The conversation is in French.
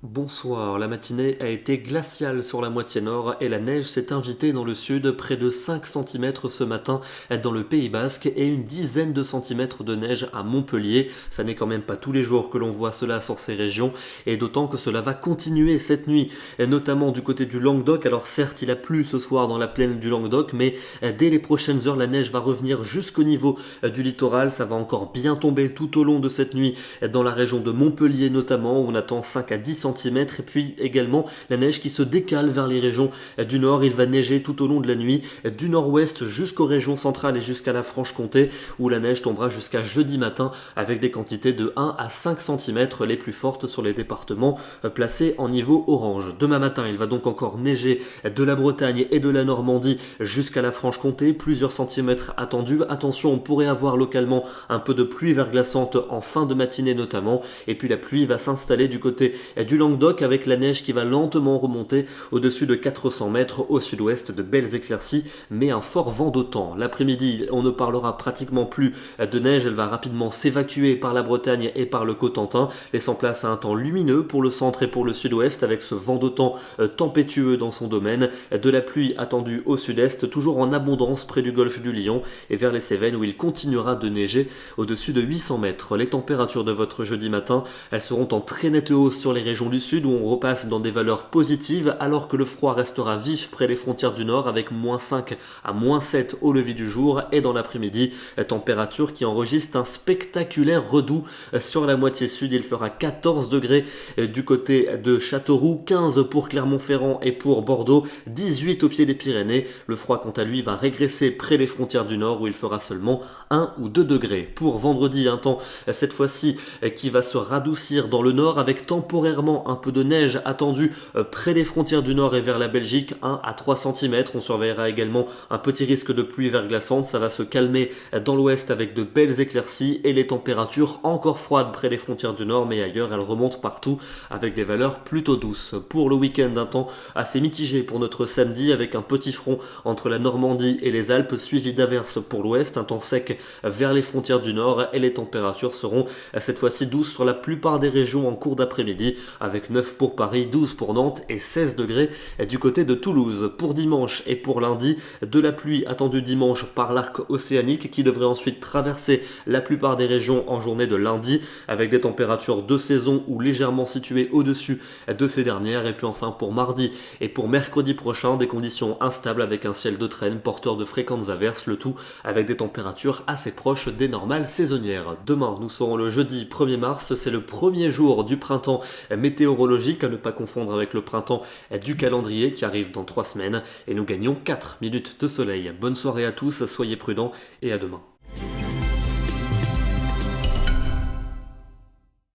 Bonsoir, la matinée a été glaciale sur la moitié nord et la neige s'est invitée dans le sud, près de 5 cm ce matin dans le Pays Basque et une dizaine de centimètres de neige à Montpellier. Ça n'est quand même pas tous les jours que l'on voit cela sur ces régions et d'autant que cela va continuer cette nuit, et notamment du côté du Languedoc. Alors certes, il a plu ce soir dans la plaine du Languedoc, mais dès les prochaines heures, la neige va revenir jusqu'au niveau du littoral. Ça va encore bien tomber tout au long de cette nuit dans la région de Montpellier notamment, où on attend 5 à 10 cm. Et puis également la neige qui se décale vers les régions du nord. Il va neiger tout au long de la nuit du nord-ouest jusqu'aux régions centrales et jusqu'à la Franche-Comté, où la neige tombera jusqu'à jeudi matin avec des quantités de 1 à 5 cm les plus fortes sur les départements placés en niveau orange. Demain matin, il va donc encore neiger de la Bretagne et de la Normandie jusqu'à la Franche-Comté, plusieurs centimètres attendus. Attention, on pourrait avoir localement un peu de pluie verglaçante en fin de matinée notamment, et puis la pluie va s'installer du côté du Languedoc avec la neige qui va lentement remonter au-dessus de 400 mètres au sud-ouest, de belles éclaircies mais un fort vent d'automne. L'après-midi, on ne parlera pratiquement plus de neige, elle va rapidement s'évacuer par la Bretagne et par le Cotentin, laissant place à un temps lumineux pour le centre et pour le sud-ouest avec ce vent d'automne tempétueux dans son domaine, de la pluie attendue au sud-est, toujours en abondance près du golfe du Lion et vers les Cévennes où il continuera de neiger au-dessus de 800 mètres. Les températures de votre jeudi matin, elles seront en très nette hausse sur les régions du sud où on repasse dans des valeurs positives alors que le froid restera vif près des frontières du nord avec moins 5 à moins 7 au lever du jour, et dans l'après-midi, température qui enregistre un spectaculaire redout sur la moitié sud. Il fera 14 degrés du côté de Châteauroux, 15 pour Clermont-Ferrand et pour Bordeaux, 18 au pied des Pyrénées. Le froid quant à lui va régresser près des frontières du nord où il fera seulement 1 ou 2 degrés. Pour vendredi, un temps cette fois-ci qui va se radoucir dans le nord avec temporairement un peu de neige attendue près des frontières du nord et vers la Belgique, 1 à 3 cm. On surveillera également un petit risque de pluie verglaçante. Ça va se calmer dans l'ouest avec de belles éclaircies et les températures encore froides près des frontières du nord, mais ailleurs elles remontent partout avec des valeurs plutôt douces. Pour le week-end, un temps assez mitigé pour notre samedi avec un petit front entre la Normandie et les Alpes suivi d'averses pour l'ouest, un temps sec vers les frontières du nord et les températures seront cette fois-ci douces sur la plupart des régions en cours d'après-midi avec 9 pour Paris, 12 pour Nantes et 16 degrés du côté de Toulouse. Pour dimanche et pour lundi, de la pluie attendue dimanche par l'arc océanique qui devrait ensuite traverser la plupart des régions en journée de lundi avec des températures de saison ou légèrement situées au-dessus de ces dernières. Et puis enfin pour mardi et pour mercredi prochain, des conditions instables avec un ciel de traîne porteur de fréquentes averses, le tout avec des températures assez proches des normales saisonnières. Demain, nous serons le jeudi 1er mars, c'est le premier jour du printemps météorologique, à ne pas confondre avec le printemps du calendrier qui arrive dans 3 semaines, et nous gagnons 4 minutes de soleil. Bonne soirée à tous, soyez prudents et à demain.